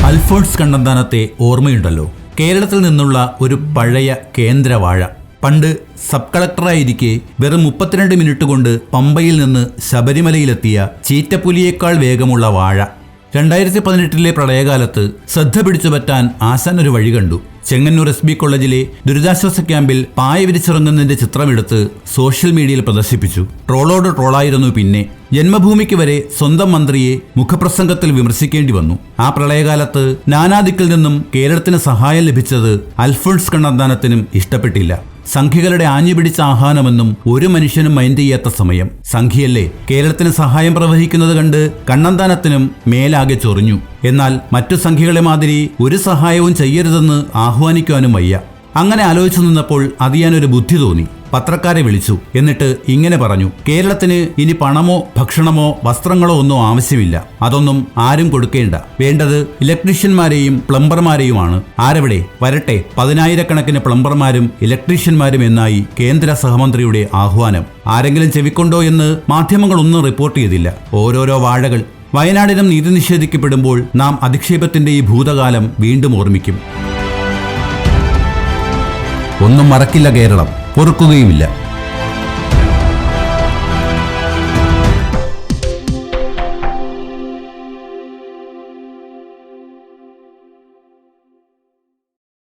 അൽഫോൺസ് കണ്ണന്താനത്തെ ഓർമ്മയുണ്ടല്ലോ. കേരളത്തിൽ നിന്നുള്ള ഒരു പഴയ കേന്ദ്രവാഴ. പണ്ട് സബ് കളക്ടറായിരിക്കെ വെറും 32 മിനിറ്റ് കൊണ്ട് പമ്പയിൽ നിന്ന് ശബരിമലയിലെത്തിയ ചീറ്റപ്പുലിയേക്കാൾ വേഗമുള്ള വാഴ. 2018 പ്രളയകാലത്ത് ശ്രദ്ധ പിടിച്ചുപറ്റാൻ ആശാൻ ഒരു വഴി കണ്ടു. ചെങ്ങന്നൂർ SB കോളേജിലെ ദുരിതാശ്വാസ ക്യാമ്പിൽ പായ വിരിച്ചിറങ്ങുന്നതിന്റെ ചിത്രമെടുത്ത് സോഷ്യൽ മീഡിയയിൽ പ്രദർശിപ്പിച്ചു. ട്രോളോട് ട്രോളായിരുന്നു. പിന്നെ ജന്മഭൂമിക്ക് വരെ സ്വന്തം മന്ത്രിയെ മുഖപ്രസംഗത്തിൽ വിമർശിക്കേണ്ടി വന്നു. ആ പ്രളയകാലത്ത് നാനാദിക്കിൽ നിന്നും കേരളത്തിന് സഹായം ലഭിച്ചത് അൽഫോൺസ് കണ്ണന്താനത്തിനും ഇഷ്ടപ്പെട്ടില്ല. സംഘികളുടെ ആഞ്ഞുപിടിച്ച ആഹ്വാനമെന്നും ഒരു മനുഷ്യനും മൈൻഡ് ചെയ്യാത്ത സമയം. സംഘിയല്ലേ കേരളത്തിന് സഹായം പ്രവഹിക്കുന്നത് കണ്ട് കണ്ണന്താനത്തിനും മേലാകെ ചൊറിഞ്ഞു. എന്നാൽ മറ്റു സംഘികളെ മാതിരി ഒരു സഹായവും ചെയ്യരുതെന്ന് ആഹ്വാനിക്കുവാനും വയ്യ. അങ്ങനെ ആലോചിച്ചു നിന്നപ്പോൾ അതിയാനൊരു ബുദ്ധി തോന്നി. പത്രക്കാരെ വിളിച്ചു. എന്നിട്ട് ഇങ്ങനെ പറഞ്ഞു: കേരളത്തിന് ഇനി പണമോ ഭക്ഷണമോ വസ്ത്രങ്ങളോ ഒന്നും ആവശ്യമില്ല. അതൊന്നും ആരും കൊടുക്കേണ്ട. വേണ്ടത് ഇലക്ട്രീഷ്യന്മാരെയും പ്ലംബർമാരെയുമാണ്. ആരെവിടെ വരട്ടെ. 10,000-കണക്കിന് പ്ലംബർമാരും ഇലക്ട്രീഷ്യന്മാരും എന്നായി കേന്ദ്ര സഹമന്ത്രിയുടെ ആഹ്വാനം. ആരെങ്കിലും ചെവിക്കൊണ്ടോ എന്ന് മാധ്യമങ്ങളൊന്നും റിപ്പോർട്ട് ചെയ്തില്ല. ഓരോരോ വാഴകൾ. വയനാടിനും നീതി നിഷേധിക്കപ്പെടുമ്പോൾ നാം അധിക്ഷേപത്തിന്റെ ഈ ഭൂതകാലം വീണ്ടും ഓർമ്മിക്കും. ഒന്നും മറക്കില്ല കേരളം, പൊറുക്കുകയുമില്ല.